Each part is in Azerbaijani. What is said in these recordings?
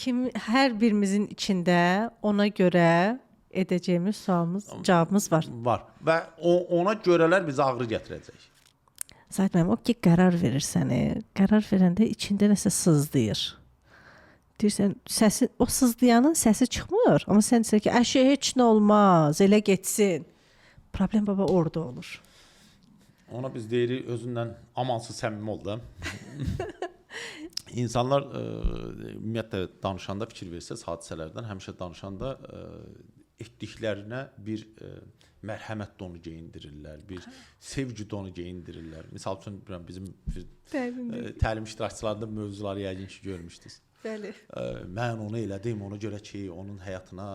Hər birimizin içində ona görə edəcəyimiz cavabımız var. Var və ona görələr bizə ağrı gətirəcək. Zahid müəllim, o ki qərar verir səni. Qərar verəndə içində nəsə sızlayır. Deyirsən, səsi, o sızlayanın səsi çıxmır. Amma sən deyirsən ki, əşi heç nə olmaz, elə getsin. Problem baba orada olur. Ona biz deyirik, özündən amansız səmimi ol da. İnsanlar ümumiyyətlə danışanda fikir versəz hadisələrdən, həmişə danışanda etdiklərinə bir mərhəmət donu geyindirirlər, bir sevgi donu geyindirirlər. Misal üçün bizim təlim iştirakçılarında mövzuları yəqin ki görmüşdünüz. Bəli. Mən onu elədim, ona görə ki, onun həyatına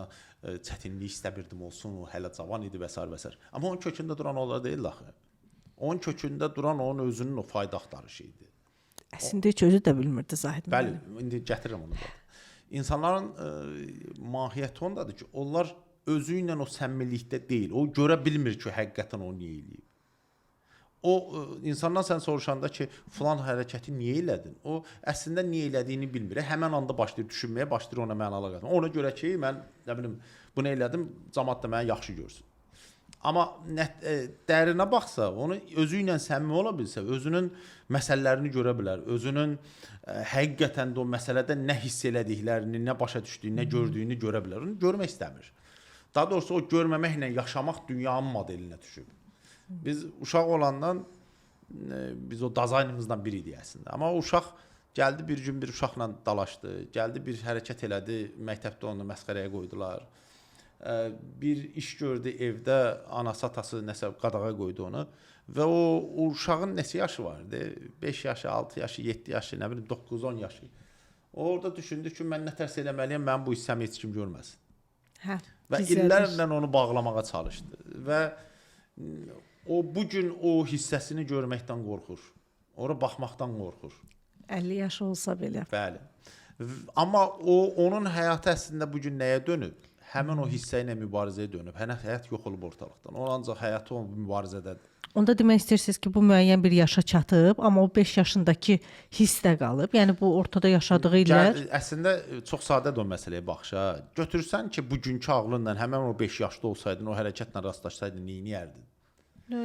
çətinlik istəmirdim olsun, o hələ cavan idi və s. və s. Amma onun kökündə duran onlar deyil axı. Onun kökündə duran onun özünün o fayda axtarışı idi. Əslində heç özü də bilmirdi Zahid müəllim. Bəli, indi gətirirəm onu da. İnsanların mahiyyəti ondadır ki, onlar özü ilə o səmimilikdə deyil. O görə bilmir ki, həqiqətən o niyə eləyib. O insandan sən soruşanda ki, filan hərəkəti niyə elədin? O əslində niyə elədiyini bilmir. Həmin anda başlayır düşünməyə, başlayır ona mənalı qatmaq. Ona görə ki, mən nə bilim, bunu elədim, cəmaət də məni yaxşı görsün. Amma dərinə baxsa, onu özü ilə səmimi ola bilsə, özünün məsələlərini görə bilər, özünün həqiqətən də o məsələdə nə hiss elədiklərini, nə başa düşdüyünü, nə gördüyünü görə bilər. Onu görmək istəmir. Daha doğrusu o görməməklə yaşamaq dünyanın modelinə düşüb. Biz uşaq olandan, biz o dizaynımızdan biri idi əslində. Amma o uşaq gəldi bir gün bir uşaqla dalaşdı, gəldi bir hərəkət elədi, məktəbdə onu məsxərəyə qoydular. Bir iş gördü evdə, anası atası nəsə qadağa qoydu onu və o uşağın neçə yaşı vardı? 5 yaşı, 6 yaşı, 7 yaşı, nə bilim 9-10 yaşı. Orada düşündü ki, mən nə tərs eləməliyəm, mən bu hissəmi heç kim görməsin. Hə. Və illərlə onu bağlamağa çalışdı və o bugün o hissəsini görməkdən qorxur. Ora baxmaqdan qorxur. 50 yaşı olsa belə. Bəli. Amma onun həyatı əslində bugün nəyə dönüb? Həmin o hissə ilə mübarizəyə dönüb. Həyat yox olub ortalıqdan. O ancaq həyatı o mübarizədədir. Onda demək istəyirsiniz ki, bu müəyyən bir yaşa çatıb, amma o 5 yaşındakı hiss də qalıb. Yəni bu ortada yaşadığı illər. Əslində çox sadədir o məsələyə baxışa. Götürsən ki, bugünkü ağlınla həmin o 5 yaşda olsaydın, o hərəkətlə rastlaşsaydın, nə edərdin?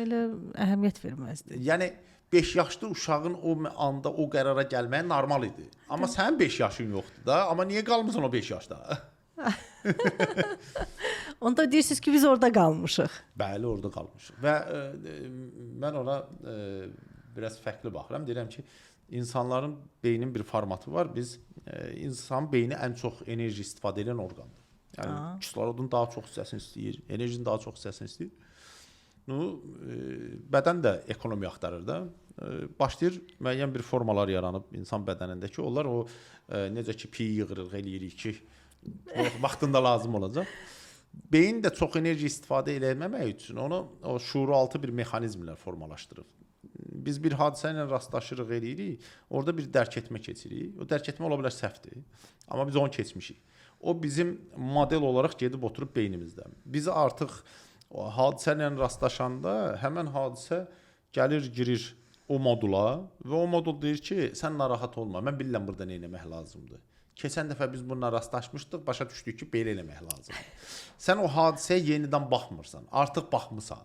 Elə əhəmiyyət verməzdi. Yəni 5 yaşlı uşağın o anda o qərara gəlməyi normal idi. Amma sənin 5 yaşın yoxdur da, amma niyə qalmısan o 5 yaşda? Onda deyirsiniz ki, biz orada qalmışıq. Bəli, orada qalmışıq. Və mən ona biraz fərqli baxıram. Deyirəm ki, insanların beyninin bir formatı var. İnsan beyni ən çox enerji istifadə edən orqandır. Yəni kislorodun daha çox hissəsini istəyir, enerjinin daha çox hissəsini istəyir. Bədən də ekonomiya axtarır da. Başlayır müəyyən bir formalar yaranıb insan bədənindəki. Onlar o necə ki pi yığırıq, eləyirik ki, vaxtında lazım olacaq. Beyin də çox enerji istifadə eləməmək üçün onu o şuuraltı bir mexanizmlər formalaşdırır. Biz bir hadisə ilə rastlaşırıq, eləyirik, orada bir dərk etmə keçirik. O dərk etmə ola bilər səhvdir, amma biz onu keçmişik. O bizim model olaraq gedib oturub beynimizdə. Biz artıq o hadisə ilə rastlaşanda həmin hadisə gəlir, girir o modula və o modul deyir ki, sən narahat olma, mən bilirəm burada nə etmək lazımdır. Keçən dəfə biz bununla rastlaşmışdıq, başa düşdük ki, belə eləmək lazımdır. Sən o hadisəyə yenidən baxmırsan, artıq baxmısan.